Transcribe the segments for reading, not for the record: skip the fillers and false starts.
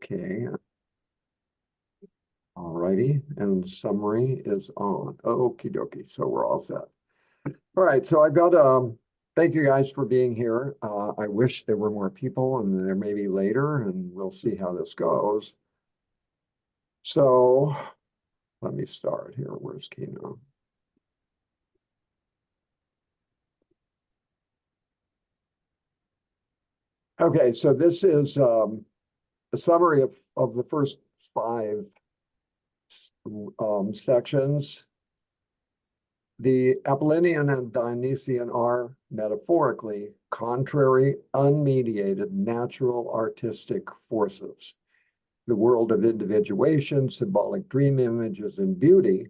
Okay. All righty, and summary is on. Okie dokie, so we're all set. All right, so I've got thank you guys for being here. I wish there were more people, and there may be later, and we'll see how this goes. So let me start here. Where's Keynote? Okay, so this is a summary of the first 5 sections. The Apollinian and Dionysian are, metaphorically, contrary, unmediated, natural artistic forces. The world of individuation, symbolic dream images, and beauty,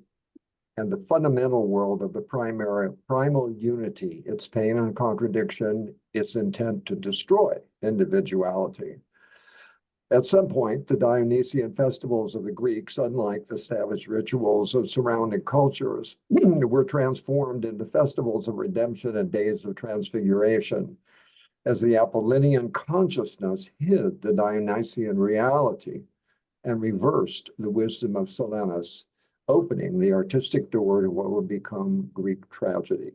and the fundamental world of the primal unity, its pain and contradiction, its intent to destroy individuality. At some point, the Dionysian festivals of the Greeks, unlike the savage rituals of surrounding cultures, were transformed into festivals of redemption and days of transfiguration, as the Apollinian consciousness hid the Dionysian reality and reversed the wisdom of Silenus, opening the artistic door to what would become Greek tragedy.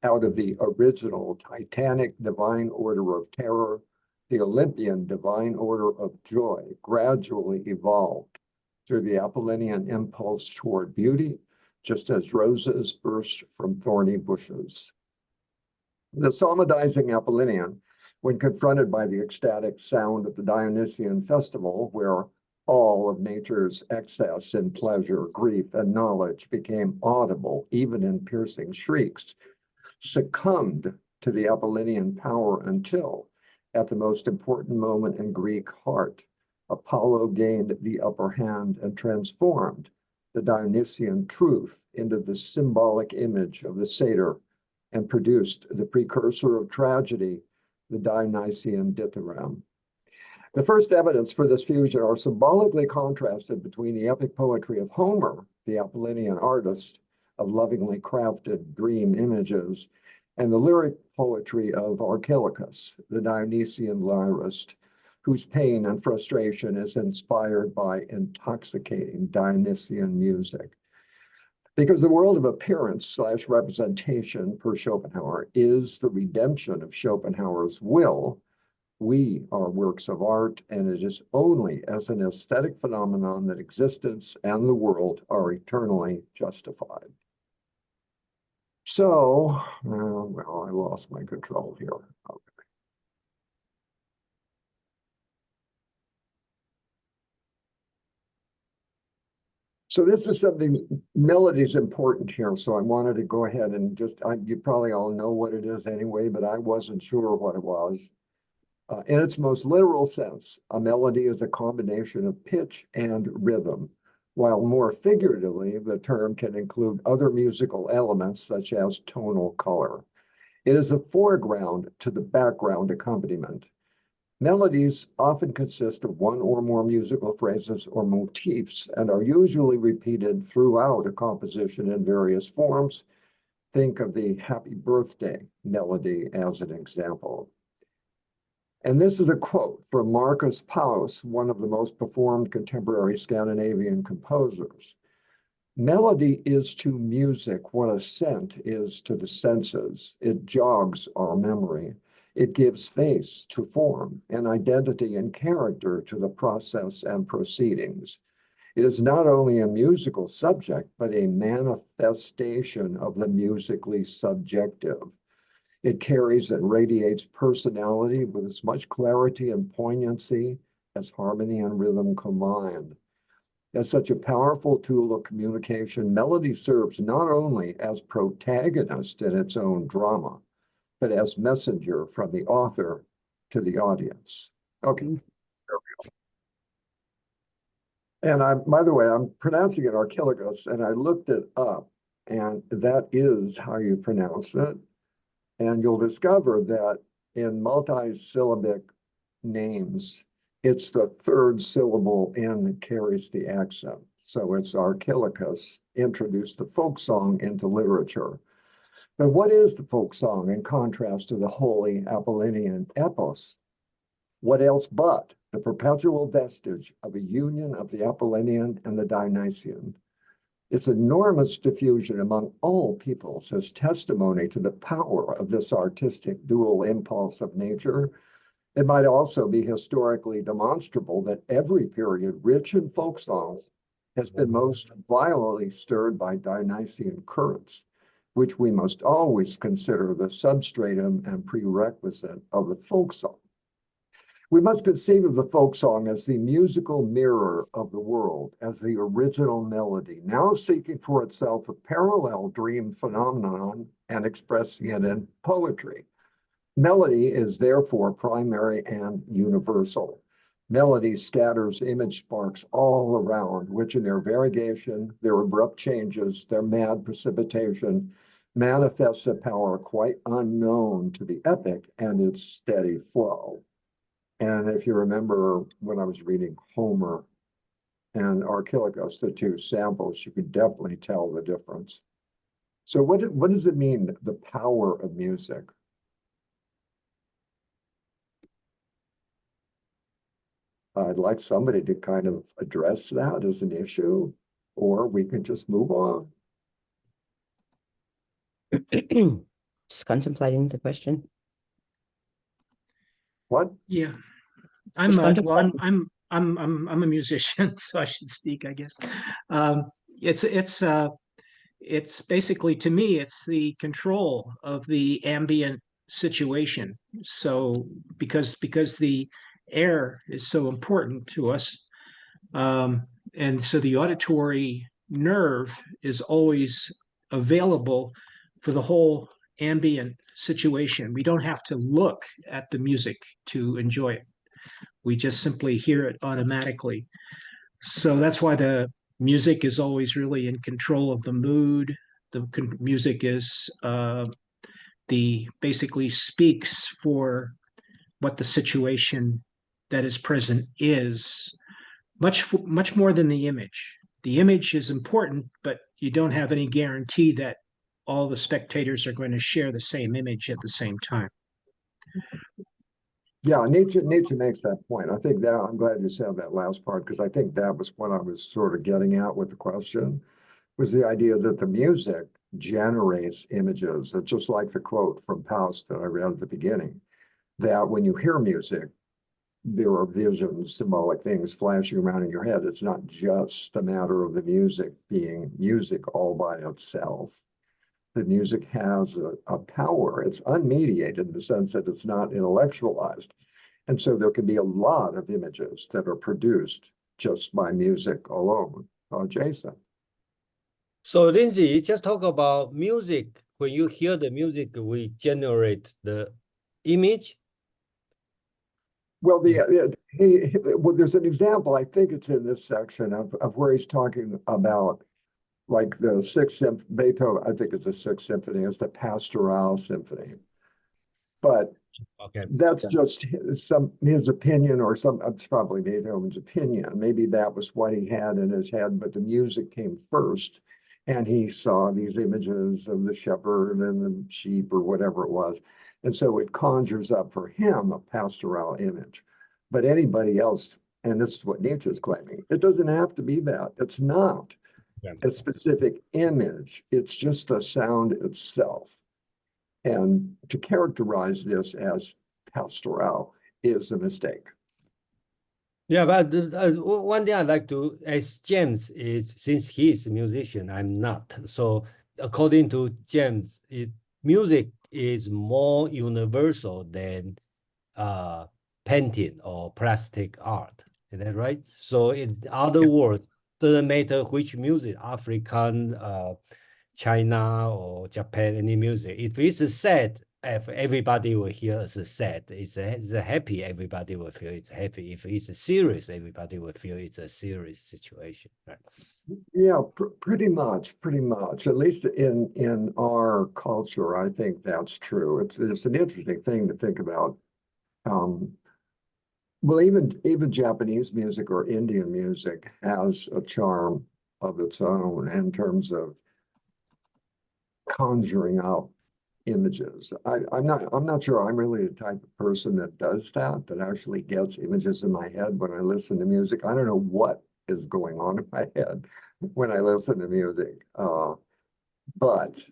Out of the original Titanic divine order of terror, the Olympian divine order of joy gradually evolved through the Apollinian impulse toward beauty, just as roses burst from thorny bushes. The psalmodizing Apollinian, when confronted by the ecstatic sound of the Dionysian festival, where all of nature's excess in pleasure, grief, and knowledge became audible, even in piercing shrieks, succumbed to the Apollinian power until, at the most important moment in Greek art, Apollo gained the upper hand and transformed the Dionysian truth into the symbolic image of the satyr and produced the precursor of tragedy, the Dionysian dithyramb. The first evidence for this fusion are symbolically contrasted between the epic poetry of Homer, the Apollinian artist of lovingly crafted dream images, and the lyric poetry of Archilochus, the Dionysian lyrist, whose pain and frustration is inspired by intoxicating Dionysian music. Because the world of appearance / representation, per Schopenhauer, is the redemption of Schopenhauer's will, we are works of art, and it is only as an aesthetic phenomenon that existence and the world are eternally justified. So, well, I lost my control here. Okay. So this is something, melody is important here, so I wanted to go ahead and just, you probably all know what it is anyway, but I wasn't sure what it was. In its most literal sense, a melody is a combination of pitch and rhythm, while more figuratively, the term can include other musical elements such as tonal color. It is the foreground to the background accompaniment. Melodies often consist of one or more musical phrases or motifs and are usually repeated throughout a composition in various forms. Think of the Happy Birthday melody as an example. And this is a quote from Marcus Paus, one of the most performed contemporary Scandinavian composers. Melody is to music what a scent is to the senses. It jogs our memory. It gives face to form and identity and character to the process and proceedings. It is not only a musical subject, but a manifestation of the musically subjective. It carries and radiates personality with as much clarity and poignancy as harmony and rhythm combined. As such a powerful tool of communication, melody serves not only as protagonist in its own drama, but as messenger from the author to the audience. Okay, there we go. And by the way, I'm pronouncing it Archilochus, and I looked it up, and that is how you pronounce it. And you'll discover that in multi-syllabic names, it's the third syllable in that carries the accent. So it's Archilochus introduced the folk song into literature. But what is the folk song in contrast to the holy Apollinian epos? What else but the perpetual vestige of a union of the Apollinian and the Dionysian. Its enormous diffusion among all peoples is testimony to the power of this artistic dual impulse of nature. It might also be historically demonstrable that every period rich in folk songs has been most violently stirred by Dionysian currents, which we must always consider the substratum and prerequisite of the folk song. We must conceive of the folk song as the musical mirror of the world, as the original melody, now seeking for itself a parallel dream phenomenon and expressing it in poetry. Melody is therefore primary and universal. Melody scatters image sparks all around, which in their variegation, their abrupt changes, their mad precipitation, manifests a power quite unknown to the epic and its steady flow. And if you remember when I was reading Homer and Archilochus, the two samples, you could definitely tell the difference. So what does it mean, the power of music? I'd like somebody to kind of address that as an issue, or we can just move on. Just contemplating the question. What? Yeah, Just I'm contemplating. I'm a musician, so I should speak, I guess. It's basically, to me, it's the control of the ambient situation. So because the air is so important to us, and so the auditory nerve is always available for the whole ambient situation. We don't have to look at the music to enjoy it. We just simply hear it automatically. So that's why the music is always really in control of the mood. The music is the basically speaks for what the situation that is present is, much more than the image. The image is important, but you don't have any guarantee that all the spectators are going to share the same image at the same time. Yeah, Nietzsche makes that point. I think that I'm glad you said that last part, because I think that was what I was sort of getting at with the question, was the idea that the music generates images. It's just like the quote from Faust that I read at the beginning, that when you hear music, there are visions, symbolic things flashing around in your head. It's not just a matter of the music being music all by itself. The music has a power. It's unmediated in the sense that it's not intellectualized. And so there can be a lot of images that are produced just by music alone. Jason. So Lindsay, just talk about music. When you hear the music, we generate the image. Well, well, there's an example, I think it's in this section of where he's talking about like the sixth Beethoven, I think it's the sixth symphony, it's the Pastoral Symphony. But Okay, that's just his opinion, or it's probably Beethoven's opinion. Maybe that was what he had in his head, but the music came first. And he saw these images of the shepherd and the sheep or whatever it was. And so it conjures up for him a pastoral image. But anybody else, and this is what Nietzsche is claiming, it doesn't have to be that. It's not a specific image. It's just the sound itself. And to characterize this as pastoral is a mistake. Yeah, but one thing I'd like to ask James is, since he is a musician, I'm not. So according to James, music is more universal than painting or plastic art. Is that right? So in other words, doesn't matter which music, African, China or Japan, any music. If it's sad, if everybody will hear it's sad. It's a happy, everybody will feel it's happy. If it's a serious, everybody will feel it's a serious situation. Right? Yeah, pretty much. At least in our culture, I think that's true. It's an interesting thing to think about. Well, even Japanese music or Indian music has a charm of its own in terms of conjuring up images. I'm not sure I'm really the type of person that does that, that actually gets images in my head when I listen to music. I don't know what is going on in my head when I listen to music. But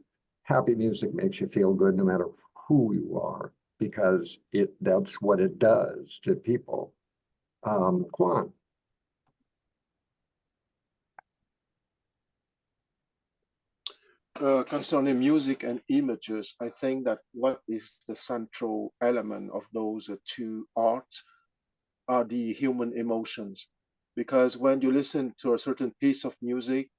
happy music makes you feel good no matter who you are, because that's what it does to people. Quan. Concerning music and images, I think that what is the central element of those two arts are the human emotions. Because when you listen to a certain piece of music,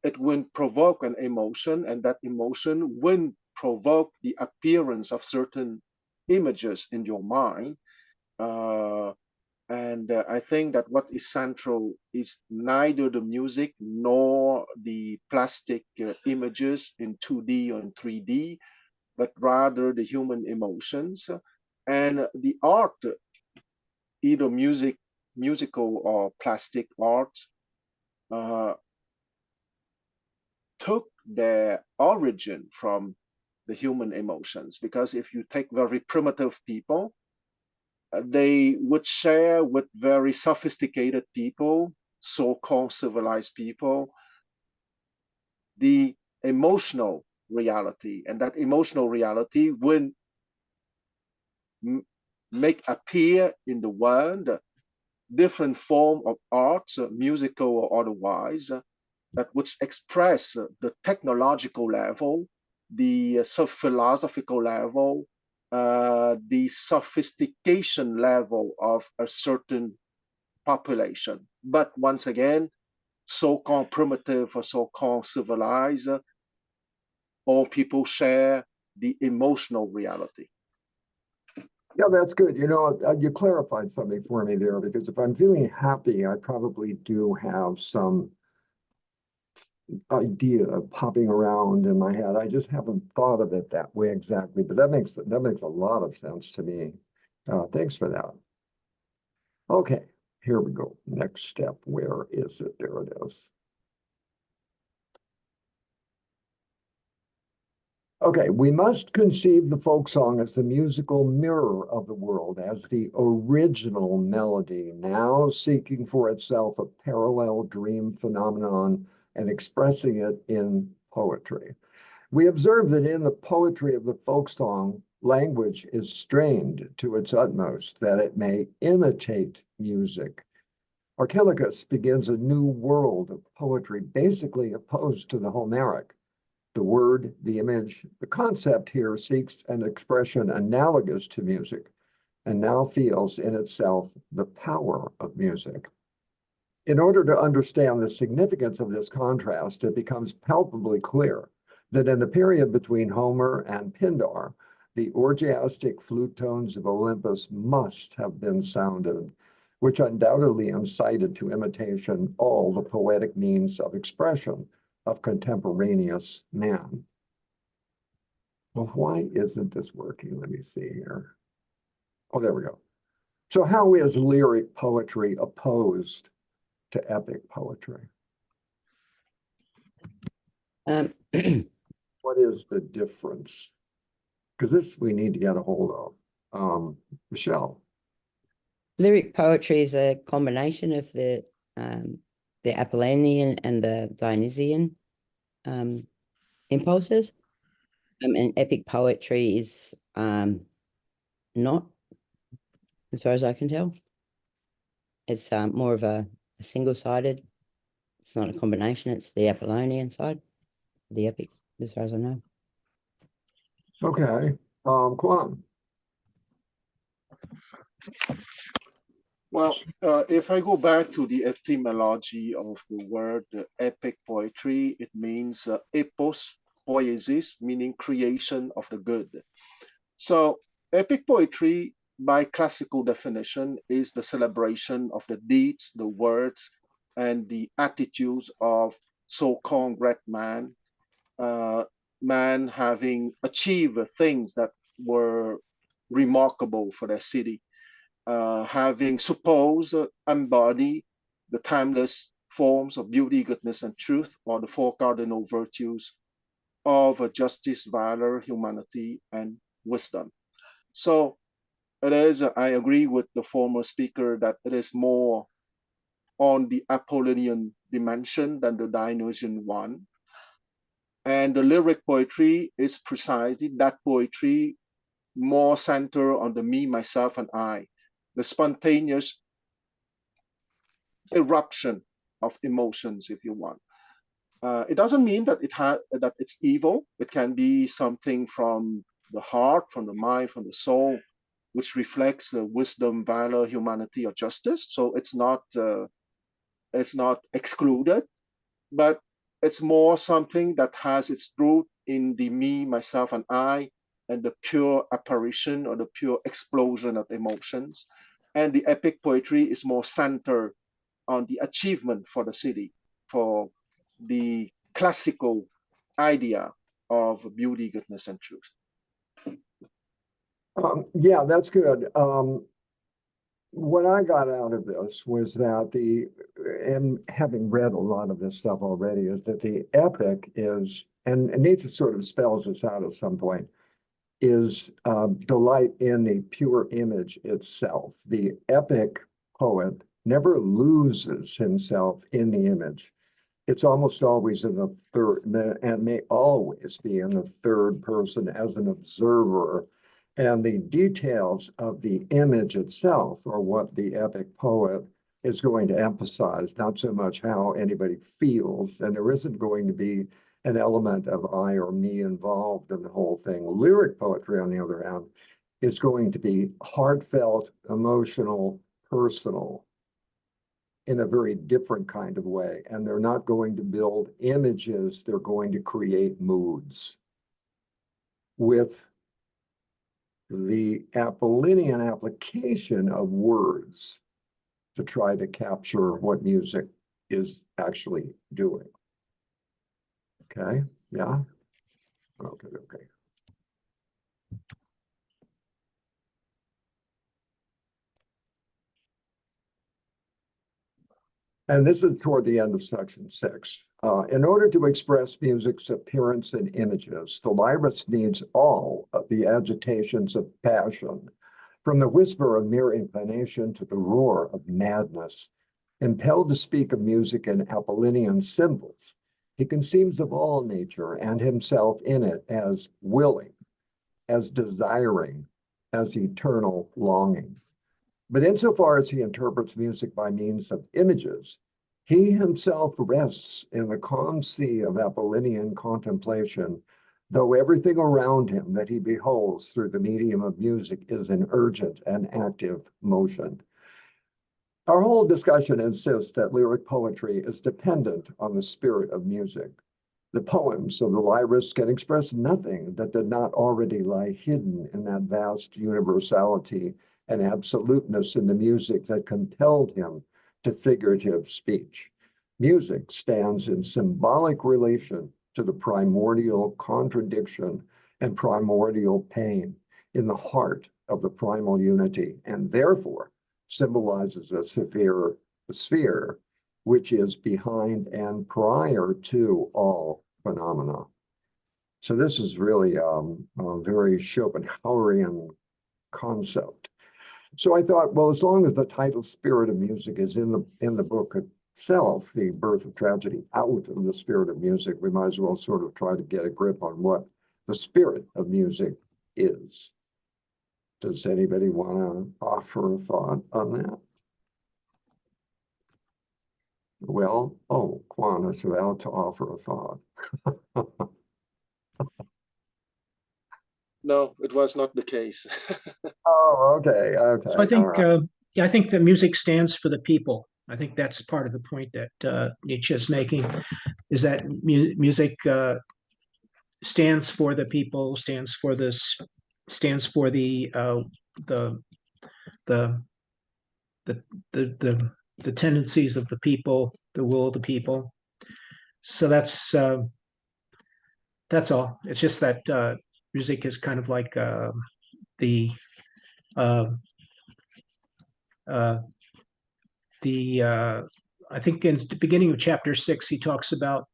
it will provoke an emotion, and that emotion will provoke the appearance of certain images in your mind. And I think that what is central is neither the music nor the plastic images in 2D or in 3D, but rather the human emotions. And the art, either musical or plastic art, took their origin from the human emotions. Because if you take very primitive people, they would share with very sophisticated people, so-called civilized people, the emotional reality. And that emotional reality would make appear in the world different form of arts, musical or otherwise, that would express the technological level, the philosophical level, the sophistication level of a certain population. But once again, so-called primitive or so-called civilized, all people share the emotional reality. Yeah, that's good. You know, you clarified something for me there, because if I'm feeling happy, I probably do have some idea popping around in my head. I just haven't thought of it that way exactly, but that makes a lot of sense to me. Thanks for that. Okay, here we go. Next step. Where is it? There it is. Okay, we must conceive the folk song as the musical mirror of the world, as the original melody, now seeking for itself a parallel dream phenomenon and expressing it in poetry. We observe that in the poetry of the folk song, language is strained to its utmost, that it may imitate music. Archilochus begins a new world of poetry, basically opposed to the Homeric. The word, the image, the concept here seeks an expression analogous to music, and now feels in itself the power of music. In order to understand the significance of this contrast, it becomes palpably clear that in the period between Homer and Pindar, the orgiastic flute tones of Olympus must have been sounded, which undoubtedly incited to imitation all the poetic means of expression of contemporaneous man. Well, why isn't this working? Let me see here. Oh, there we go. So how is lyric poetry opposed to epic poetry? What is the difference? Because this we need to get a hold of. Michelle. Lyric poetry is a combination of the Apollinian and the Dionysian impulses. And epic poetry is not, as far as I can tell. It's more of a single-sided. It's not a combination. It's the Apollinian side, the epic, as far as I know. Okay. Quan. Well, if I go back to the etymology of the word epic poetry, it means epos poiesis, meaning creation of the good. So epic poetry, by classical definition, is the celebration of the deeds, the words, and the attitudes of so-called great man, man having achieved things that were remarkable for their city. Having supposed embody the timeless forms of beauty, goodness, and truth, or the four cardinal virtues of justice, valor, humanity, and wisdom. So it is, I agree with the former speaker that it is more on the Apollinian dimension than the Dionysian one. And the lyric poetry is precisely that poetry more centered on the me, myself, and I, the spontaneous eruption of emotions, if you want. It doesn't mean that that it's evil. It can be something from the heart, from the mind, from the soul, which reflects wisdom, valor, humanity, or justice. So it's not excluded, but it's more something that has its root in the me, myself, and I, and the pure apparition or the pure explosion of emotions. And the epic poetry is more centered on the achievement for the city, for the classical idea of beauty, goodness, and truth. Yeah, that's good. What I got out of this was that and having read a lot of this stuff already, is that the epic is, and Nietzsche sort of spells this out at some point, is delight in the pure image itself. The epic poet never loses himself in the image. It's almost always in the third, and may always be in the third person as an observer. And the details of the image itself are what the epic poet is going to emphasize, not so much how anybody feels. And there isn't going to be an element of I or me involved in the whole thing. Lyric poetry, on the other hand, is going to be heartfelt, emotional, personal, in a very different kind of way. And they're not going to build images, they're going to create moods. With the Apollinian application of words to try to capture what music is actually doing. Okay, yeah? Okay. And this is toward the end of section 6. In order to express music's appearance in images, the lyrist needs all of the agitations of passion, from the whisper of mere inclination to the roar of madness. Impelled to speak of music in Apollinian symbols, he conceives of all nature and himself in it as willing, as desiring, as eternal longing. But insofar as he interprets music by means of images, he himself rests in the calm sea of Apollinian contemplation, though everything around him that he beholds through the medium of music is in urgent and active motion. Our whole discussion insists that lyric poetry is dependent on the spirit of music. The poems of the lyrist can express nothing that did not already lie hidden in that vast universality and absoluteness in the music that compelled him to figurative speech. Music stands in symbolic relation to the primordial contradiction and primordial pain in the heart of the primal unity, and therefore symbolizes a sphere which is behind and prior to all phenomena. So this is really a very Schopenhauerian concept. So I thought, well, as long as the title Spirit of Music is in the book itself, The Birth of Tragedy, out of the spirit of music, we might as well sort of try to get a grip on what the spirit of music is. Does anybody want to offer a thought on that? Well, Quan is about to offer a thought. No, it was not the case. Oh, okay. So I think, All right. I think that music stands for the people. I think that's part of the point that Nietzsche is making, is that music stands for the people, stands for the the the the the tendencies of the people, the will of the people. So that's all. It's just that music is kind of like the uh, uh, I think in the beginning of chapter 6, he talks about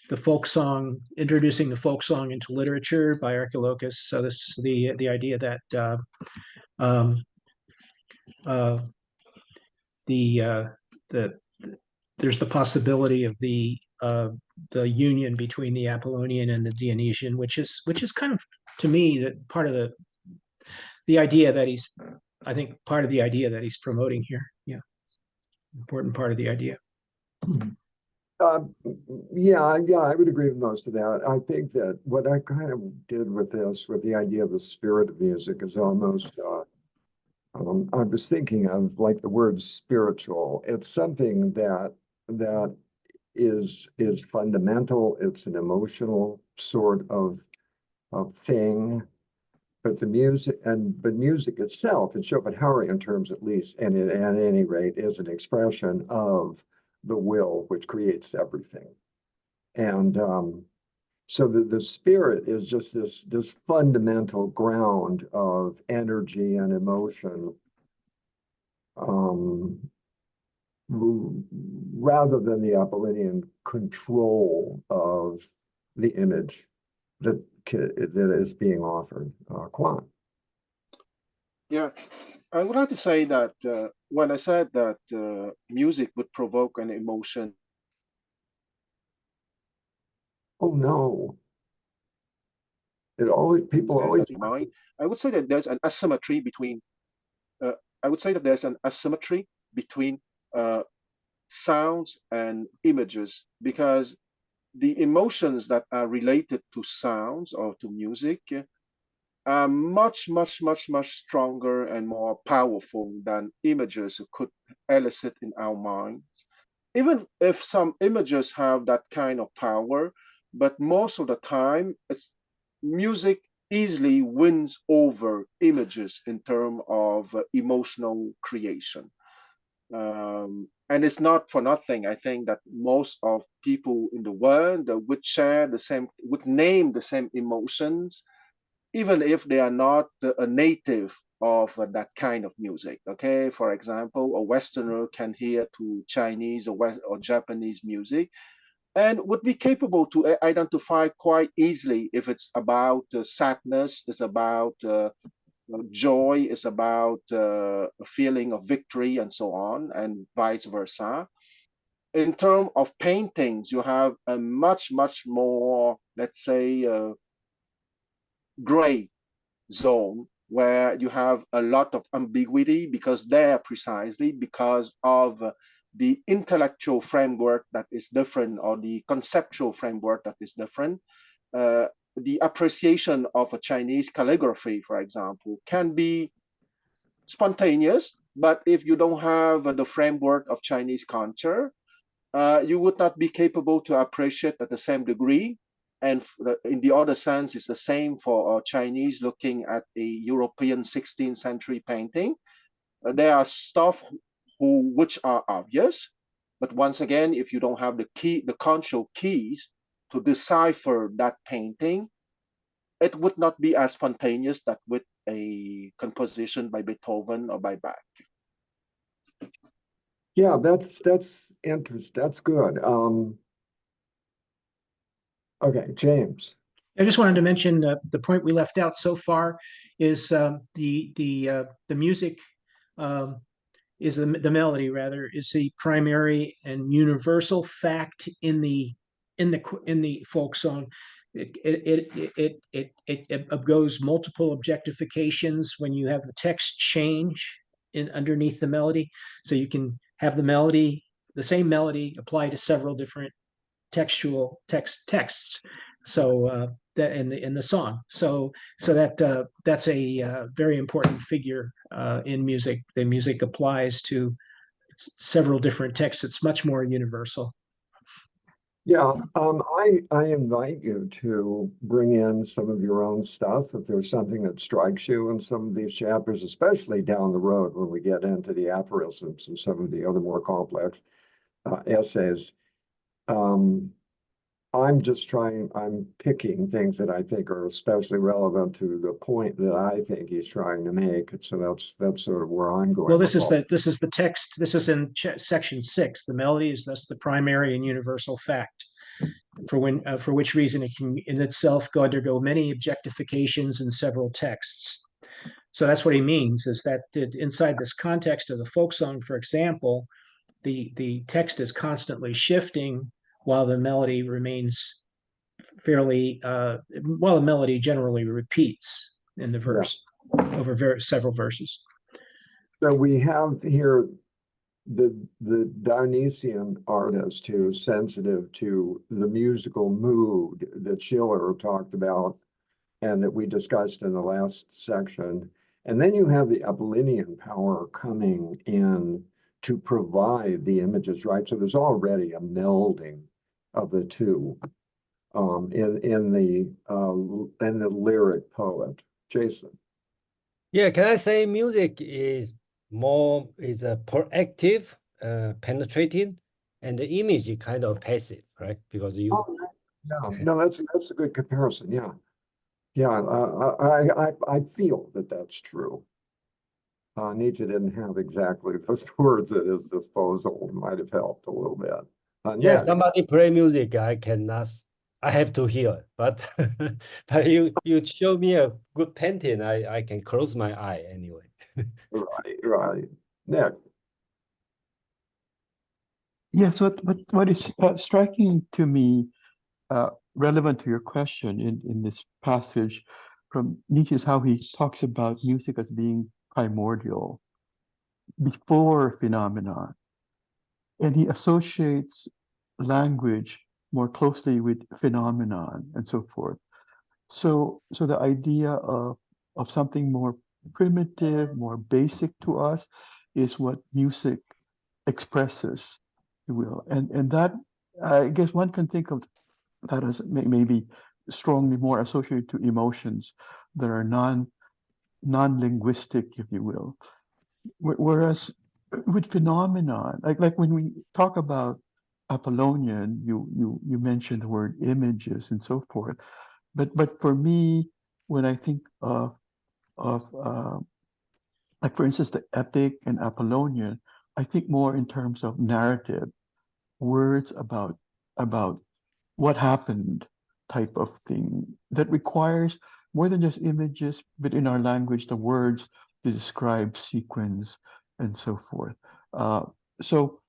the folk song, introducing the folk song into literature by Archilochus. So this the idea that um, uh, the the there's the possibility of the union between the Apollinian and the Dionysian, which is kind of, to me, that part of the idea that he's, I think, part of the idea that he's promoting here. Yeah, important part of the idea. Yeah, I would agree with most of that. I think that what I kind of did with this, with the idea of the spirit of music, is almost, I was thinking of like the word spiritual. It's something that is fundamental. It's an emotional sort of thing. But music itself, in Schopenhauerian terms at least, and at any rate, is an expression of the will, which creates everything. And so the spirit is just this fundamental ground of energy and emotion, rather than the Apollinian control of the image that is being offered. Quan. Yeah, I would like to say that when I said that music would provoke an emotion. Oh no. People always. I would say that there's an asymmetry between. I would say that there's an asymmetry between sounds and images, because the emotions that are related to sounds or to music are much stronger and more powerful than images could elicit in our minds. Even if some images have that kind of power, but most of the time, music easily wins over images in terms of emotional creation. And it's not for nothing, I think, that most of people in the world would share the same, would name the same emotions, even if they are not a native of that kind of music. Okay, for example, a Westerner can hear to Chinese or Japanese music and would be capable to identify quite easily if it's about sadness, it's about joy, it's about a feeling of victory, and so on, and vice versa. In terms of paintings, you have a much more, let's say, gray zone where you have a lot of ambiguity, because there, precisely because of the intellectual framework that is different, or the conceptual framework that is different. The appreciation of a Chinese calligraphy, for example, can be spontaneous, but if you don't have the framework of Chinese culture, you would not be capable to appreciate at the same degree. And in the other sense, it's the same for Chinese looking at a European 16th century painting. There are stuff which are obvious, but once again, if you don't have the conceptual keys to decipher that painting, it would not be as spontaneous that with a composition by Beethoven or by Bach. Yeah, that's interesting. That's good. Okay, James. I just wanted to mention the point we left out so far is the music is the melody, rather, is the primary and universal fact in the folk song. It goes multiple objectifications when you have the text change underneath the melody, so you can have the same melody apply to several different textual texts. So that in the song, so that's a very important figure in music. The music applies to several different texts. It's much more universal. Yeah, I invite you to bring in some of your own stuff if there's something that strikes you in some of these chapters, especially down the road when we get into the aphorisms and some of the other more complex essays. I'm picking things that I think are especially relevant to the point that I think he's trying to make. So that's sort of where I'm going. Well, this is the text. This is in section 6. The melody is thus the primary and universal fact. for which reason it can in itself go undergo many objectifications in several texts. So that's what he means, is that inside this context of the folk song, for example, the text is constantly shifting while the melody remains fairly, while the melody generally repeats in the verse over several verses. So we have here the Dionysian artist who's sensitive to the musical mood that Schiller talked about and that we discussed in the last section. And then you have the Apollinian power coming in to provide the images, right? So there's already a melding of the two in the lyric poet. Jason. Yeah, can I say music is a proactive, penetrating, and the image is kind of passive, right? Because you. Oh, yeah, no, that's a good comparison. Yeah, yeah. I feel that that's true. Nietzsche didn't have exactly those words at his disposal. Might have helped a little bit. Yeah, Yeah, somebody play music, I cannot. I have to hear, but but you show me a good painting, I can close my eye anyway. right. Nick. Yes, what is striking to me, relevant to your question in this passage from Nietzsche, is how he talks about music as being primordial, before phenomenon, and he associates language more closely with phenomenon and so forth. So the idea of something more primitive, more basic to us, is what music expresses, if you will, and that, I guess one can think of that as maybe strongly more associated to emotions that are non-linguistic, if you will. Whereas with phenomenon, like when we talk about Apollonian, you mentioned the word images and so forth, but for me, when I think of like for instance the epic and Apollonian, I think more in terms of narrative, words about what happened, type of thing that requires more than just images, but in our language, the words to describe sequence and so forth. So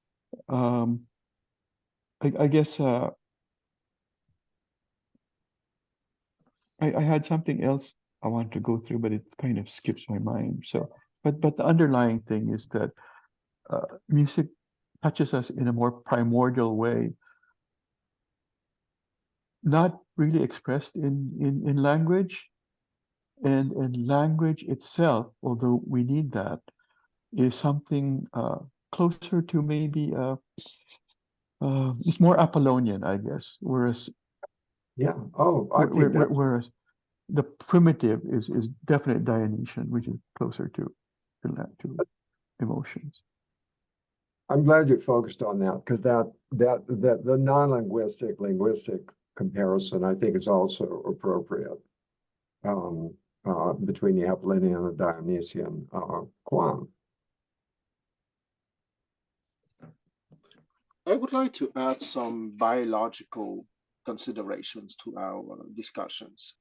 I guess I had something else I want to go through, but it kind of skips my mind. So, but the underlying thing is that music touches us in a more primordial way, not really expressed in language, and language itself, although we need that, is something closer to maybe it's more Apollonian, I guess, whereas Yeah. Oh, I think that's whereas the primitive is definite Dionysian, which is closer to emotions. I'm glad you focused on that because that the non-linguistic linguistic comparison I think is also appropriate between the Apollinian and Dionysian. Quan. I would like to add some biological considerations to our discussions.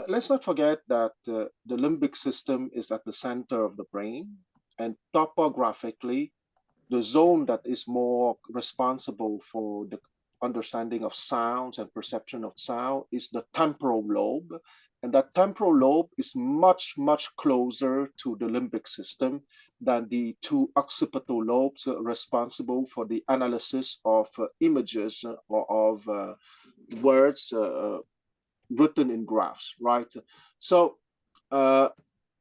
Let's not forget that the limbic system is at the center of the brain, and topographically, the zone that is more responsible for the understanding of sounds and perception of sound is the temporal lobe. And that temporal lobe is much, much closer to the limbic system than the two occipital lobes responsible for the analysis of images or of words written in graphs, right? So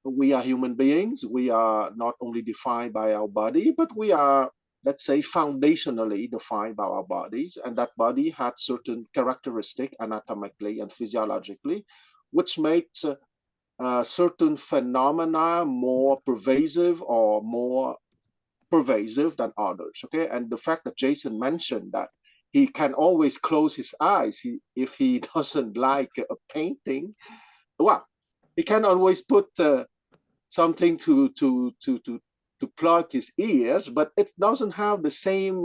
we are human beings. We are not only defined by our body, but we are, let's say, foundationally defined by our bodies. And that body had certain characteristics anatomically and physiologically, which makes certain phenomena more pervasive or more pervasive than others. Okay. And the fact that Jason mentioned that he can always close his eyes if he doesn't like a painting, well, he can always put something to plug his ears, but it doesn't have the same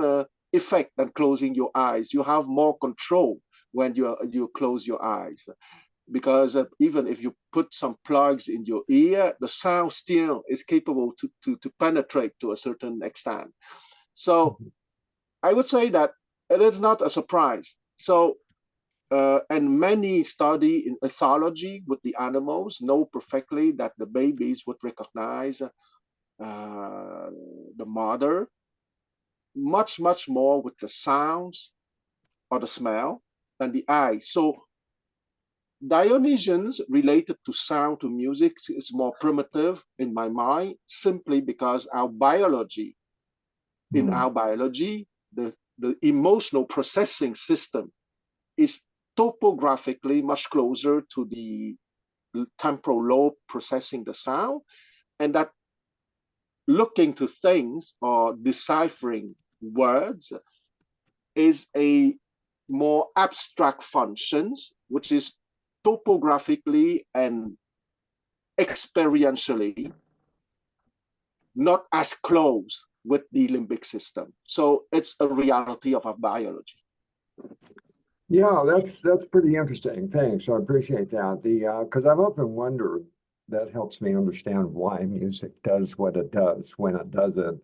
effect than closing your eyes. You have more control when you close your eyes, because even if you put some plugs in your ear, the sound still is capable to penetrate to a certain extent. So I would say that it is not a surprise. So and many study in ethology with the animals know perfectly that the babies would recognize the mother much more with the sounds or the smell than the eye. So Dionysians related to sound, to music, is more primitive in my mind, simply because in our biology, the emotional processing system is topographically much closer to the temporal lobe processing the sound, and that looking to things or deciphering words is a more abstract functions, which is topographically and experientially not as close with the limbic system. So it's a reality of our biology. Yeah, that's pretty interesting. Thanks. I appreciate that. Because I've often wondered, that helps me understand why music does what it does when it does it.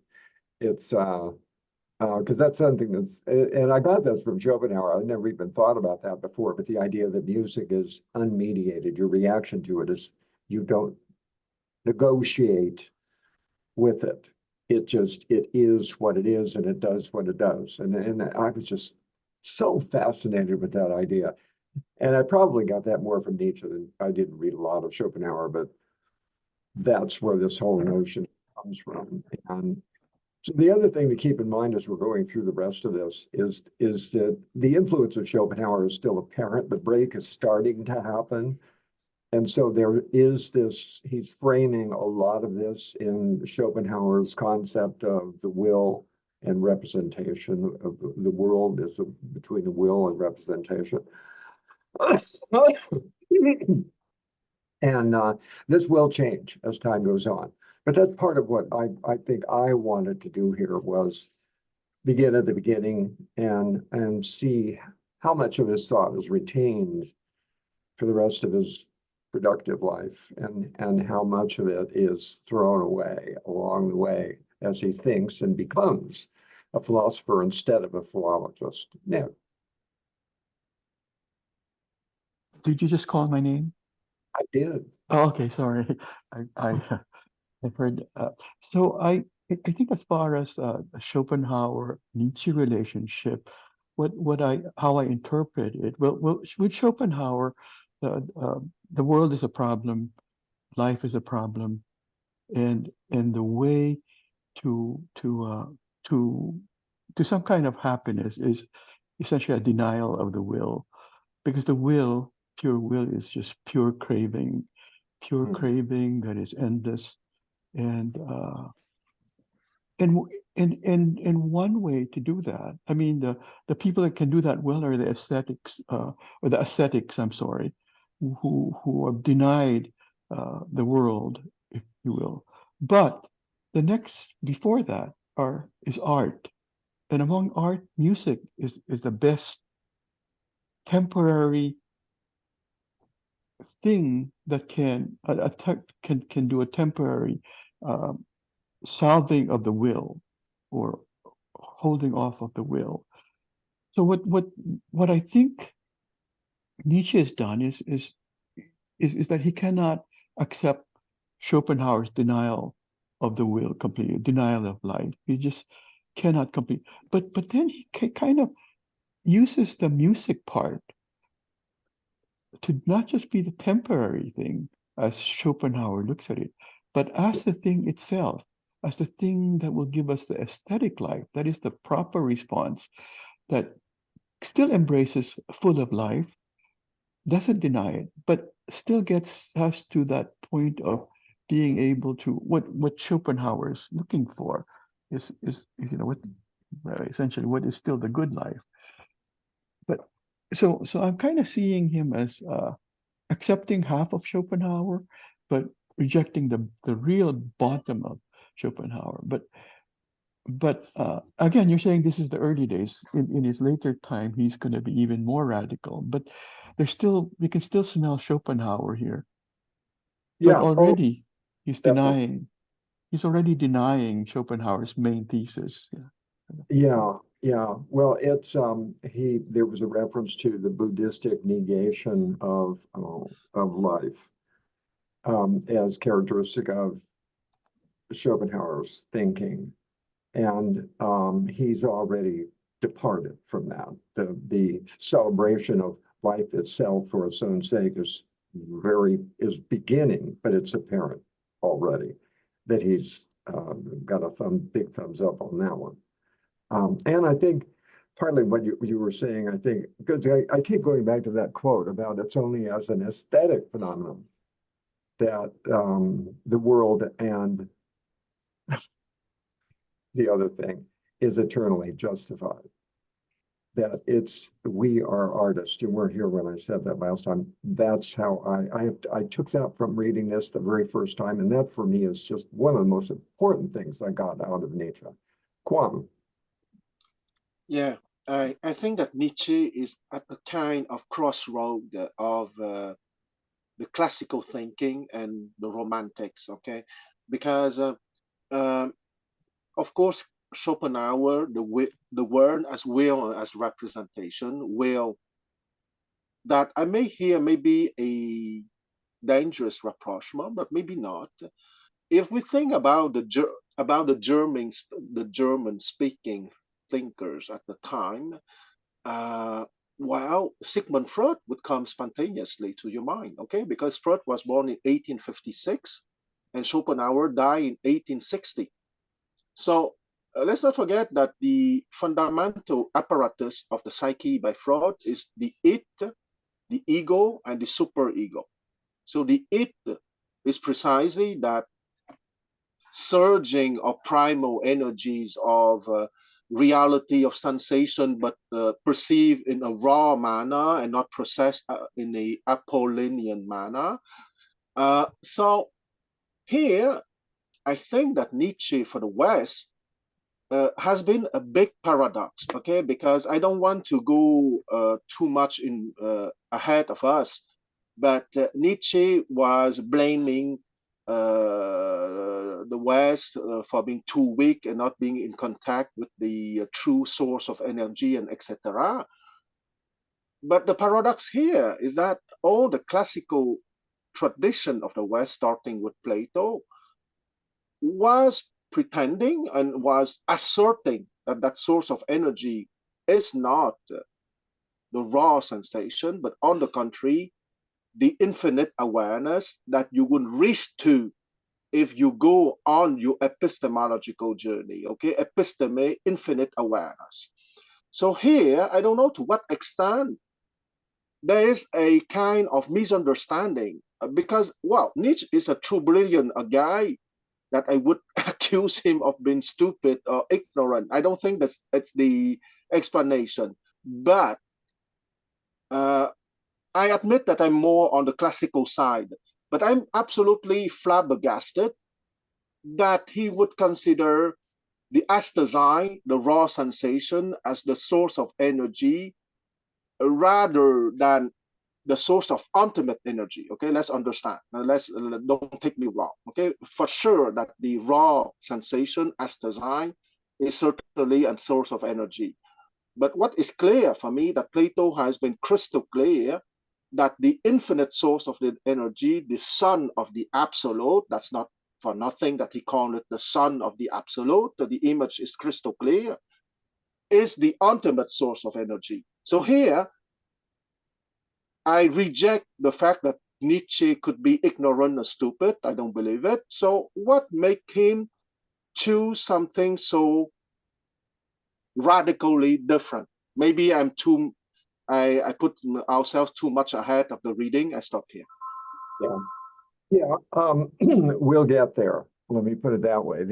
It's because that's something and I got this from Schopenhauer. I never even thought about that before, but the idea that music is unmediated, your reaction to it is you don't negotiate with it. It is what it is, and it does what it does. And I was just so fascinated with that idea. And I probably got that more from Nietzsche than I didn't read a lot of Schopenhauer, but that's where this whole notion comes from. And so the other thing to keep in mind as we're going through the rest of this is that the influence of Schopenhauer is still apparent. The break is starting to happen. And so there is this, he's framing a lot of this in Schopenhauer's concept of the will and representation of the world is between the will and representation. And this will change as time goes on. But that's part of what I think I wanted to do here was begin at the beginning and see how much of his thought is retained for the rest of his productive life and how much of it is thrown away along the way as he thinks and becomes a philosopher instead of a philologist. Yeah. Did you just call my name? I did. Oh, okay, sorry. I've heard. So I think as far as the Schopenhauer Nietzsche relationship, how I interpret it. Well, with Schopenhauer, the world is a problem, life is a problem, and the way to to uh, to to some kind of happiness is essentially a denial of the will, because the will, pure will, is just pure craving that is endless, and and one way to do that, I mean, the people that can do that well are the aesthetics, or the ascetics, I'm sorry, who are denied the world, if you will. But the next before that is art, and among art, music is the best temporary thing that can do a temporary solving of the will, or holding off of the will. So what I think Nietzsche has done is that he cannot accept Schopenhauer's denial of the will completely, denial of life. He just cannot complete. But then he kind of uses the music part to not just be the temporary thing as Schopenhauer looks at it, but as the thing itself, as the thing that will give us the aesthetic life. That is the proper response that still embraces full of life, doesn't deny it, but still gets us to that point of being able to what Schopenhauer is looking for is what essentially what is still the good life. But so I'm kind of seeing him as accepting half of Schopenhauer, but rejecting the real bottom of Schopenhauer. But But again, you're saying this is the early days. In his later time, he's going to be even more radical. But we can still smell Schopenhauer here. But Yeah, oh, already he's definitely. he's already denying Schopenhauer's main thesis. Yeah, yeah. Well, it's there was a reference to the Buddhistic negation of life as characteristic of Schopenhauer's thinking. And he's already departed from that. The celebration of life itself for its own sake is beginning, but it's apparent already that he's got a big thumbs up on that one. And I think partly what you were saying, I think, because I keep going back to that quote about it's only as an aesthetic phenomenon that the world and the other thing is eternally justified. That we are artists. You weren't here when I said that last time. That's how I took that from reading this the very first time, and that for me is just one of the most important things I got out of Nietzsche. Kwame. Yeah, I think that Nietzsche is at a kind of crossroad of the classical thinking and the romantics, okay? Because, of course, Schopenhauer, the word as will as representation, will, that I may hear maybe a dangerous rapprochement, but maybe not. If we think about the German speaking thinkers at the time, well, Sigmund Freud would come spontaneously to your mind, okay? Because Freud was born in 1856 and Schopenhauer died in 1860. So let's not forget that the fundamental apparatus of the psyche by Freud is the it, the ego, and the superego. So the it is precisely that surging of primal energies of reality of sensation, but perceived in a raw manner and not processed in a Apollinian manner. So here, I think that Nietzsche for the West has been a big paradox, okay? Because I don't want to go too much in ahead of us, but Nietzsche was blaming the West for being too weak and not being in contact with the true source of energy and etc. But the paradox here is that all the classical tradition of the West, starting with Plato, was pretending and was asserting that that source of energy is not the raw sensation, but on the contrary, the infinite awareness that you would reach to if you go on your epistemological journey, okay? Episteme, infinite awareness. So here, I don't know to what extent there is a kind of misunderstanding because, well, Nietzsche is a true brilliant guy that I would accuse him of being stupid or ignorant. I don't think that's the explanation. But I admit that I'm more on the classical side, but I'm absolutely flabbergasted that he would consider the asthesine, the raw sensation, as the source of energy rather than the source of ultimate energy. Okay, let's understand. Now, don't take me wrong. Okay, for sure that the raw sensation asthesine is certainly a source of energy. But what is clear for me that Plato has been crystal clear that the infinite source of the energy, the sun of the absolute, that's not for nothing that he called it the sun of the absolute, the image is crystal clear, is the ultimate source of energy. So here, I reject the fact that Nietzsche could be ignorant or stupid. I don't believe it. So what make him choose something so radically different? Maybe I put ourselves too much ahead of the reading. I stop here. Yeah. Yeah, we'll get there. Let me put it that way.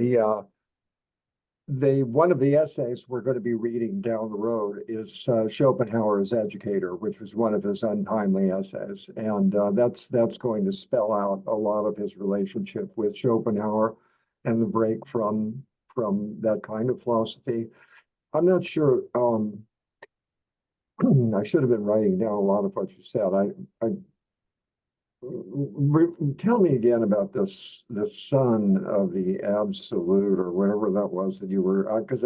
One of the essays we're going to be reading down the road is Schopenhauer's Educator, which was one of his untimely essays, and that's going to spell out a lot of his relationship with Schopenhauer and the break from from that kind of philosophy. I'm not sure. I should have been writing down a lot of what you said. Tell me again about this, the son of the absolute, or whatever that was that you were, because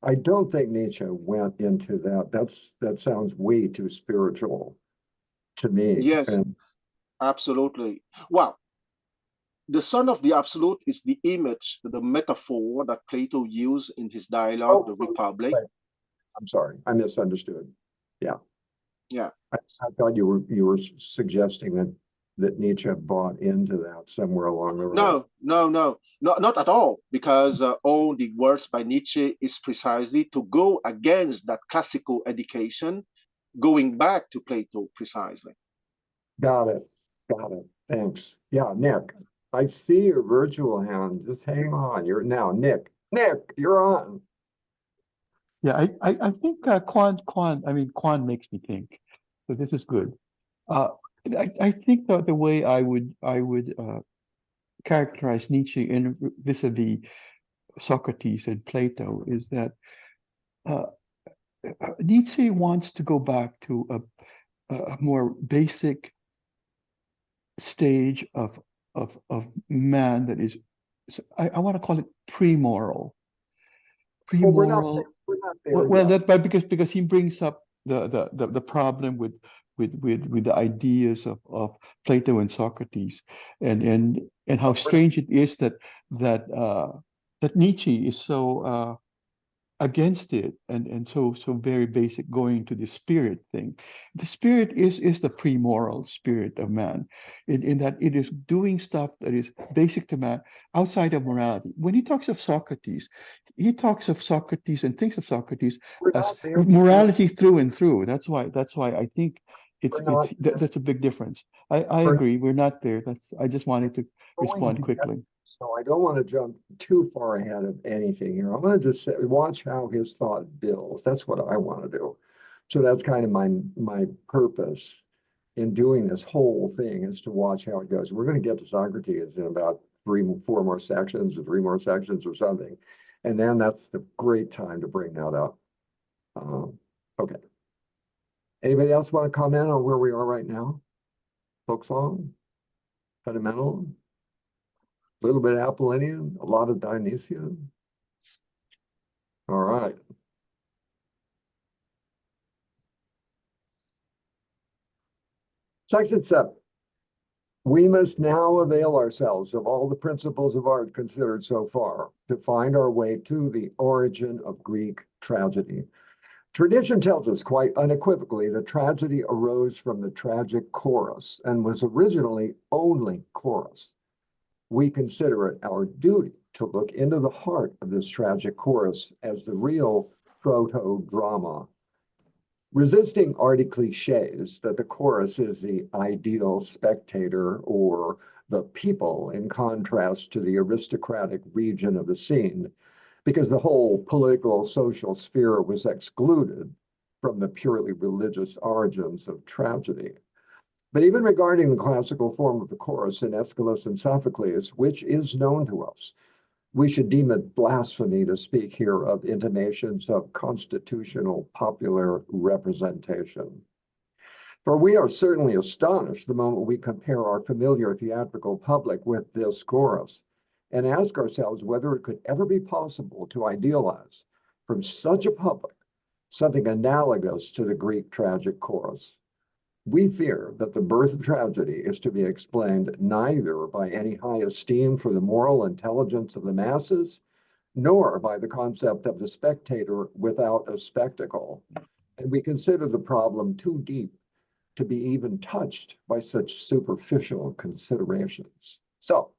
I don't think Nietzsche went into that. That sounds way too spiritual to me. Yes, And absolutely. Well, the son of the absolute is the image, the metaphor that Plato used in his dialogue, The Republic. right. I'm sorry, I misunderstood. Yeah. Yeah. I thought you were suggesting that Nietzsche bought into that somewhere along the road. No, not at all, because all the words by Nietzsche is precisely to go against that classical education, going back to Plato precisely. Got it. Thanks. Yeah, Nick, I see your virtual hand. Just hang on. You're now Nick. Nick, you're on. Yeah, I think Quan makes me think. So this is good. I think that the way I would characterize Nietzsche in vis-a-vis Socrates and Plato is that Nietzsche wants to go back to a more basic stage of man that is, I want to call it pre-moral. Well, we're not Pre-moral. there Well, yet. but because he brings up the problem with the ideas of Plato and Socrates, and how strange it is that Nietzsche is so against it, and so very basic, going to the spirit thing. The spirit is the pre-moral spirit of man, in that it is doing stuff that is basic to man outside of morality. When he talks of Socrates, he talks of Socrates and thinks of Socrates We're as not there yet. morality through and through. That's why I think that's a big difference. I agree, we're not there. I just wanted to respond quickly. So I don't want to jump too far ahead of anything here. I'm going to just say, watch how his thought builds. That's what I want to do. So that's kind of my purpose in doing this whole thing, is to watch how it goes. We're going to get to Socrates in about 4 more sections, or 3 more sections or something. And then that's the great time to bring that up. Okay. Anybody else want to comment on where we are right now? Folk song? Fundamental? A little bit Apollinian, a lot of Dionysian. All right. Section 7. We must now avail ourselves of all the principles of art considered so far to find our way to the origin of Greek tragedy. Tradition tells us quite unequivocally that tragedy arose from the tragic chorus and was originally only chorus. We consider it our duty to look into the heart of this tragic chorus as the real proto-drama. Resisting arty cliches that the chorus is the ideal spectator or the people in contrast to the aristocratic region of the scene, because the whole political social sphere was excluded from the purely religious origins of tragedy. But even regarding the classical form of the chorus in Aeschylus and Sophocles, which is known to us, we should deem it blasphemy to speak here of intimations of constitutional popular representation. For we are certainly astonished the moment we compare our familiar theatrical public with this chorus, and ask ourselves whether it could ever be possible to idealize from such a public something analogous to the Greek tragic chorus. We fear that the birth of tragedy is to be explained neither by any high esteem for the moral intelligence of the masses, nor by the concept of the spectator without a spectacle. And we consider the problem too deep to be even touched by such superficial considerations. So,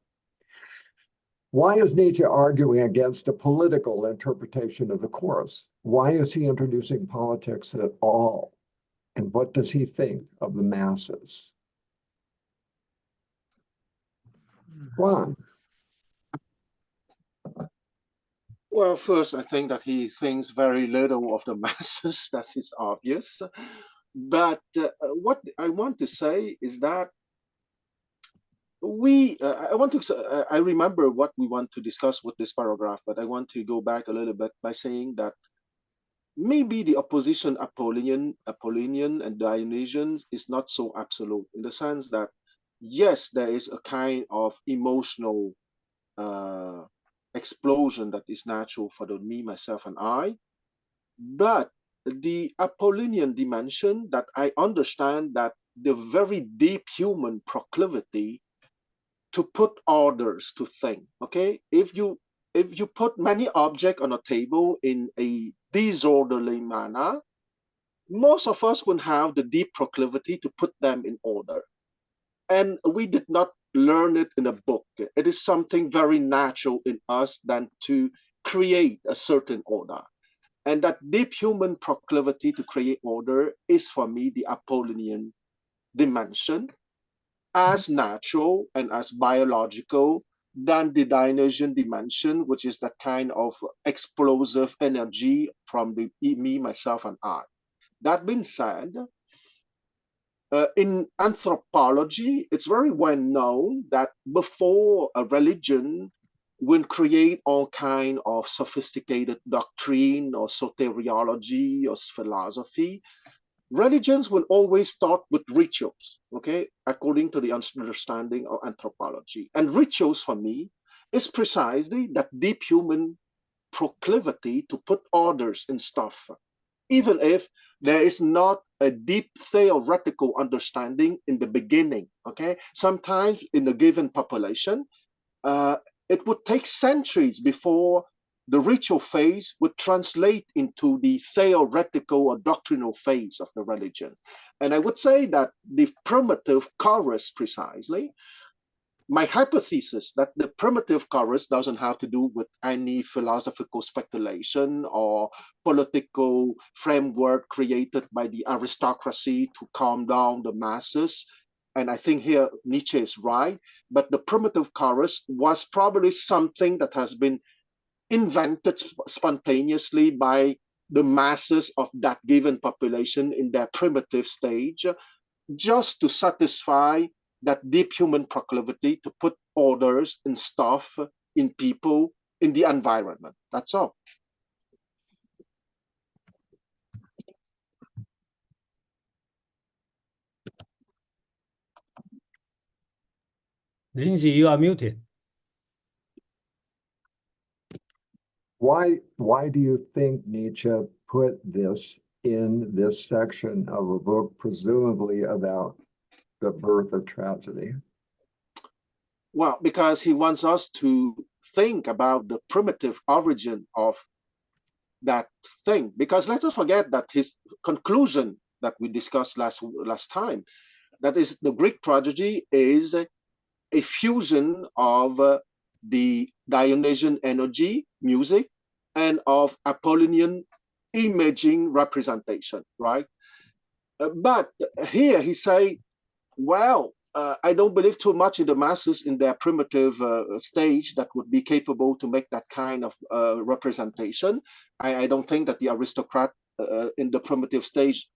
why is Nietzsche arguing against a political interpretation of the chorus? Why is he introducing politics at all? And what does he think of the masses? Juan. Well, first, I think that he thinks very little of the masses. That is obvious. But what I want to say is that I want to, I remember what we want to discuss with this paragraph, but I want to go back a little bit by saying that maybe the opposition Apollinian and Dionysian is not so absolute, in the sense that, yes, there is a kind of emotional explosion that is natural for the me, myself, and I. But the Apollinian dimension, that I understand that the very deep human proclivity to put orders to think. Okay, if you put many objects on a table in a disorderly manner, most of us would have the deep proclivity to put them in order. And we did not learn it in a book. It is something very natural in us than to create a certain order. And that deep human proclivity to create order is, for me, the Apollinian dimension, as natural and as biological than the Dionysian dimension, which is that kind of explosive energy from the me, myself, and I. That being said, in anthropology, it's very well known that before a religion will create all kind of sophisticated doctrine or soteriology or philosophy, religions will always start with rituals, okay, according to the understanding of anthropology. And rituals, for me, is precisely that deep human proclivity to put orders in stuff, even if there is not a deep theoretical understanding in the beginning, okay? Sometimes in a given population, it would take centuries before the ritual phase would translate into the theoretical or doctrinal phase of the religion. And I would say that the primitive chorus, precisely, my hypothesis that the primitive chorus doesn't have to do with any philosophical speculation or political framework created by the aristocracy to calm down the masses. And I think here Nietzsche is right, but the primitive chorus was probably something that has been invented spontaneously by the masses of that given population in their primitive stage, just to satisfy that deep human proclivity to put orders in stuff, in people, in the environment. That's all. Lindsay, you are muted. Why do you think Nietzsche put this in this section of a book, presumably about the birth of tragedy? Well, because he wants us to think about the primitive origin of that thing. Because let's not forget that his conclusion that we discussed last time, that is, the Greek tragedy is a fusion of the Dionysian energy, music, and of Apollinian imaging representation, right? But here he say, well, I don't believe too much in the masses in their primitive stage that would be capable to make that kind of representation. I don't think that the aristocrat in the primitive stage,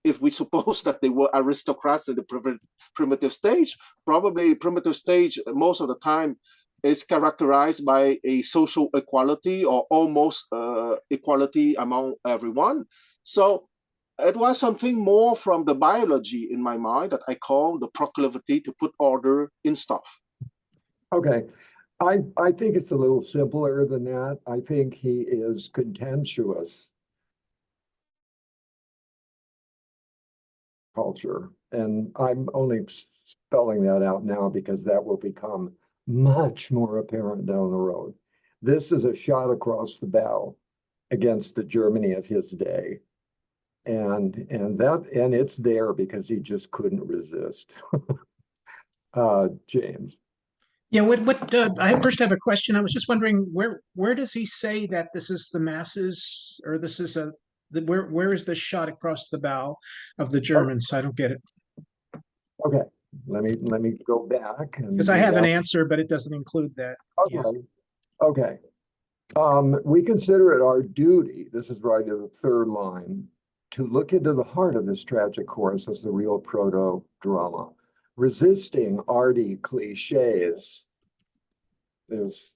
if we suppose that they were aristocrats in the primitive stage, probably primitive stage most of the time is characterized by a social equality or almost equality among everyone. So it was something more from the biology in my mind that I call the proclivity to put order in stuff. Okay. I think it's a little simpler than that. I think he is contemptuous culture. And I'm only spelling that out now because that will become much more apparent down the road. This is a shot across the bow against the Germany of his day. And it's there because he just couldn't resist. James. Yeah, I first have a question. I was just wondering where does he say that this is the masses, or this is where is this shot across the bow of the Germans? I don't get it. Okay, let me go back and Because I have an answer, but it doesn't include that. Okay. Yeah. Okay. We consider it our duty, this is right in the third line, to look into the heart of this tragic chorus as the real proto-drama. resisting arty cliches. That's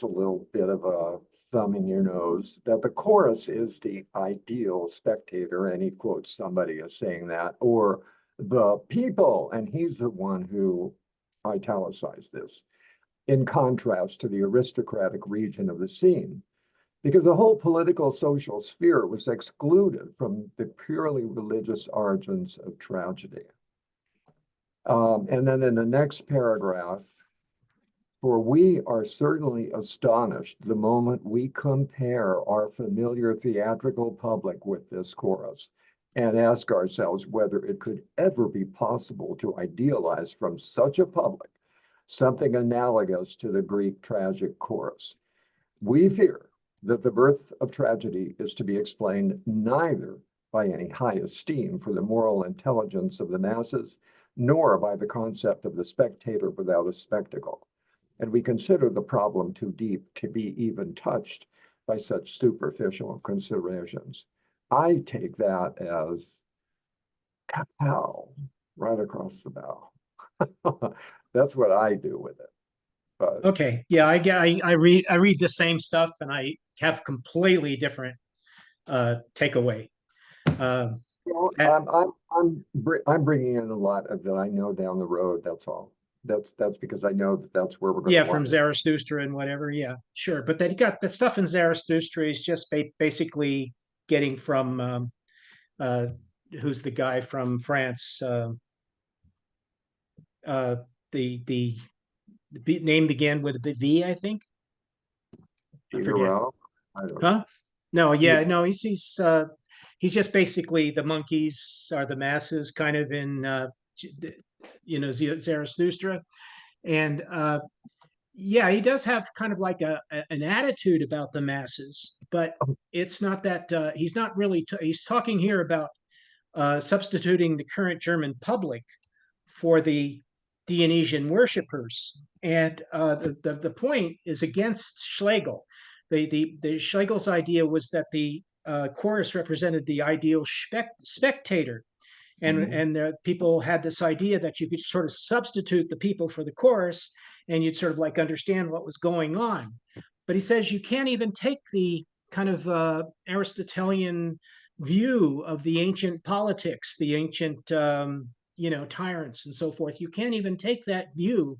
a little bit of a thumb in your nose, that the chorus is the ideal spectator, and he quotes somebody as saying that, or the people, and he's the one who italicized this, in contrast to the aristocratic region of the scene, because the whole political social sphere was excluded from the purely religious origins of tragedy. And then in the next paragraph, for we are certainly astonished the moment we compare our familiar theatrical public with this chorus and ask ourselves whether it could ever be possible to idealize from such a public something analogous to the Greek tragic chorus. We fear that the birth of tragedy is to be explained neither by any high esteem for the moral intelligence of the masses, nor by the concept of the spectator without a spectacle. And we consider the problem too deep to be even touched by such superficial considerations. I take that as kapow, right across the bow. That's what I do with it. But Okay, yeah, I read the same stuff, and I have completely different takeaway. well, And- I'm bringing in a lot of that I know down the road. That's all. That's because I know that that's where we're going Yeah, to from Zarathustra and whatever. Yeah, sure. But then you got the stuff in Zarathustra is just basically getting from who's the guy from France? The name began with a V, I think. I Peter forget. Ralph. I don't know. Huh? No, yeah, no. He's just basically the monkeys are the masses, kind of in Zarathustra, and yeah, he does have kind of like an attitude about the masses, but it's not that he's not really he's talking here about substituting the current German public for the Dionysian worshippers, and the point is against Schlegel. The Schlegel's idea was that the chorus represented the ideal spectator, and the people had this idea that you could sort of substitute the people for the chorus, and you'd sort of like understand what was going on. But he says you can't even take the kind of Aristotelian view of the ancient politics, the ancient tyrants and so forth. You can't even take that view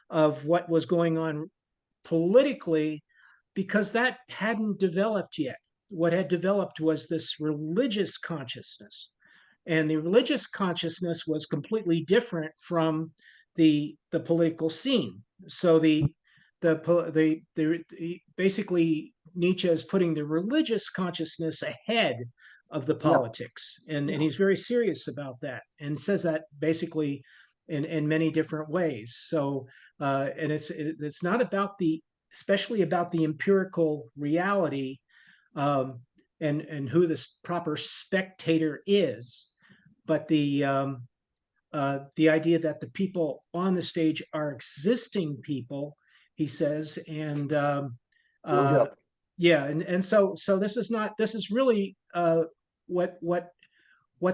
of what was going on politically, because that hadn't developed yet. What had developed was this religious consciousness, and the religious consciousness was completely different from the political scene. So basically Nietzsche is putting the religious consciousness ahead of the politics, and he's very serious about that, and says that basically in many different ways. So and it's not about especially about the empirical reality, and who this proper spectator is, but the idea that the people on the stage are existing people, he says, and yeah, and so this is really what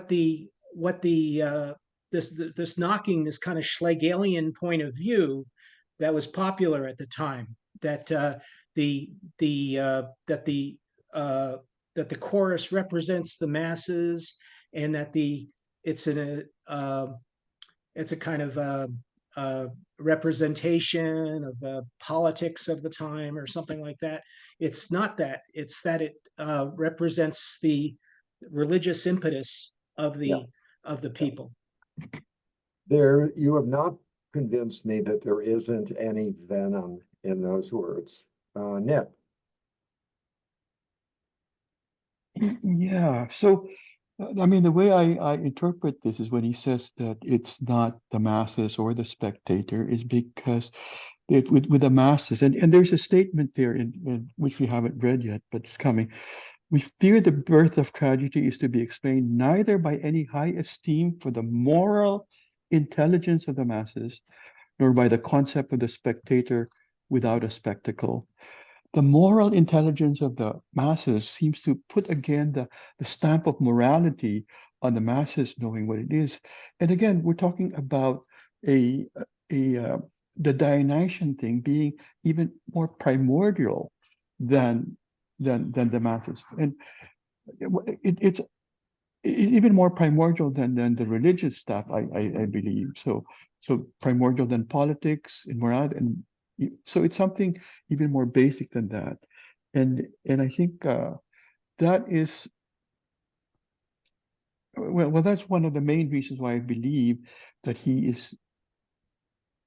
the this knocking this kind of Schlegelian point of view that was popular at the time, that that the chorus represents the masses, and that it's a kind of representation of the politics of the time or something like that. It's not that. It's that it represents the religious impetus of the people. There, you have not convinced me that there isn't any venom in those words. Nick. Yeah. So, I mean, the way I interpret this is when he says that it's not the masses or the spectator, is because with the masses, and there's a statement there in which we haven't read yet, but it's coming. We fear the birth of tragedy is to be explained neither by any high esteem for the moral intelligence of the masses, nor by the concept of the spectator without a spectacle. The moral intelligence of the masses seems to put again the stamp of morality on the masses knowing what it is. And again, we're talking about a the Dionysian thing being even more primordial than the masses, and it's even more primordial than the religious stuff. I believe so. So primordial than politics and morality, and so it's something even more basic than that, and I think that is. Well, that's one of the main reasons why I believe that he is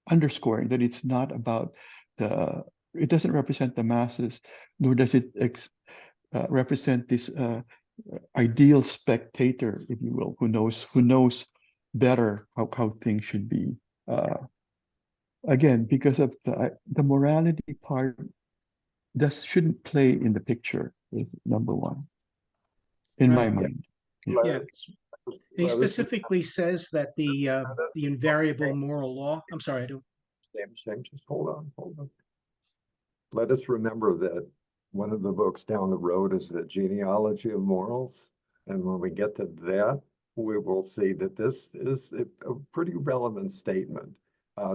underscoring that it's not about it doesn't represent the masses, nor does it represent this ideal spectator, if you will, who knows better how things should be. Again, because of the morality part, that shouldn't play in the picture, is number one, in my Right. mind. Yeah. He specifically says that the invariable moral law. I'm sorry, I don't. James, just hold on. Let us remember that one of the books down the road is the genealogy of morals. And when we get to that, we will see that this is a pretty relevant statement.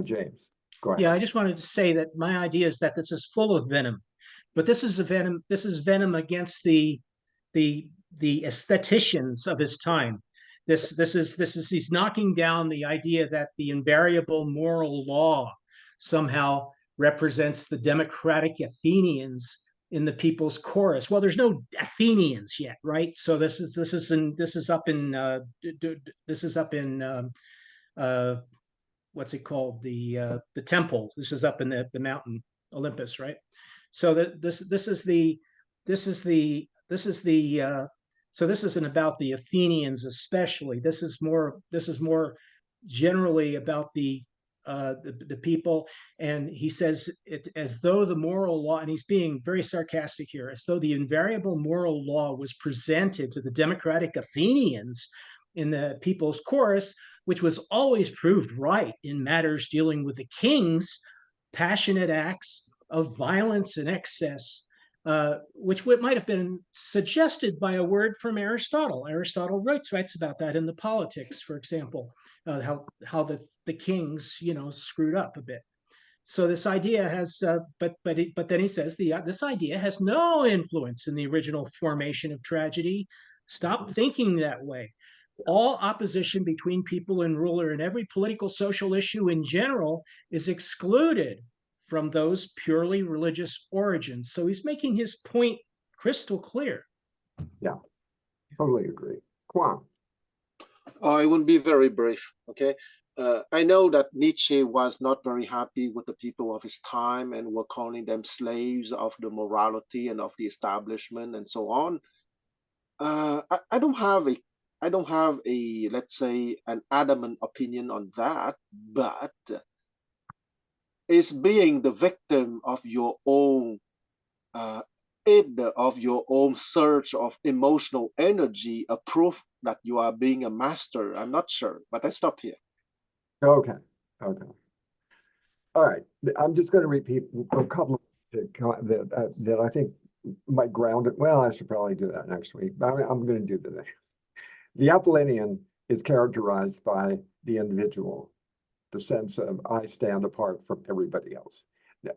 James, go ahead. Yeah, I just wanted to say that my idea is that this is full of venom, but this is venom against the aestheticians of his time. This is he's knocking down the idea that the invariable moral law somehow represents the democratic Athenians in the people's chorus. Well, there's no Athenians yet, right? So this is up in what's it called, the temple. This is up in the mountain Olympus, right? So that this isn't about the Athenians especially. This is more generally about the people. And he says it as though the moral law, and he's being very sarcastic here, as though the invariable moral law was presented to the democratic Athenians in the people's chorus, which was always proved right in matters dealing with the king's passionate acts of violence and excess, which might have been suggested by a word from Aristotle. Aristotle writes about that in the Poetics, for example, how the kings, screwed up a bit. So this idea has, but then he says this idea has no influence in the original formation of tragedy. Stop thinking that way. All opposition between people and ruler in every political social issue in general is excluded from those purely religious origins. So he's making his point crystal clear. Yeah, totally agree. Kwang. I will be very brief, okay? I know that Nietzsche was not very happy with the people of his time and were calling them slaves of the morality and of the establishment and so on. I don't have a, let's say, an adamant opinion on that, but is being the victim of your own of your own surge of emotional energy a proof that you are being a master? I'm not sure, but I stop here. Okay. All right. I'm just going to repeat a couple of that I think might ground it. Well, I should probably do that next week, but I'm going to do that. The Apollinian is characterized by the individual, the sense of I stand apart from everybody else,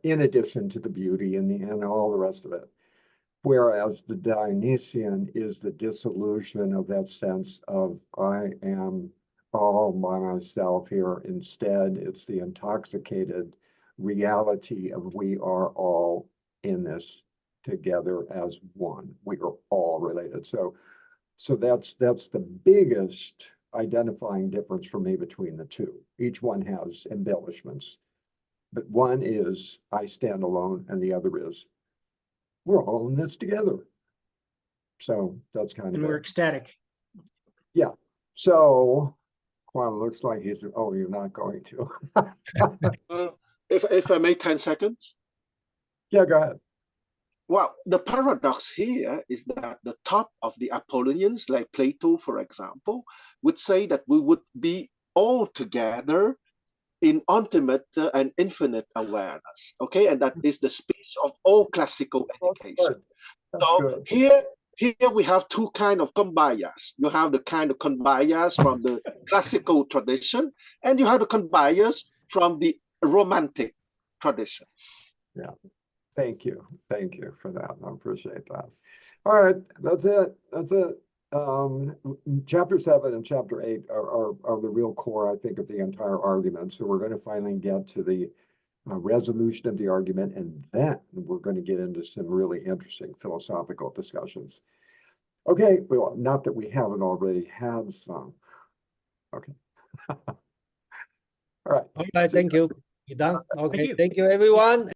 in addition to the beauty and all the rest of it. Whereas the Dionysian is the dissolution of that sense of I am all by myself here. Instead, it's the intoxicated reality of we are all in this together as one. We are all related. So that's the biggest identifying difference for me between the two. Each one has embellishments, but one is I stand alone, and the other is we're all in this together. So that's kind And of we're ecstatic. Yeah. So Juan looks like he's, oh, you're not going to. If I may, 10 seconds. Yeah, go ahead. Well, the paradox here is that the top of the Apollinians, like Plato, for example, would say that we would be all together in ultimate and infinite awareness. Okay, and that is the speech of all classical education. That's So good. here here we have two kind of conbias. You have the kind of conbias from the classical tradition, and you have the conbias from the romantic tradition. Yeah, thank you for that. I appreciate that. All right, that's it. Chapter 7 and chapter 8 are the real core, I think, of the entire argument. So we're going to finally get to the resolution of the argument, and then we're going to get into some really interesting philosophical discussions. Okay, well, not that we haven't already had some. Okay. All right. All right, thank you. You done? Okay, you. thank you, everyone.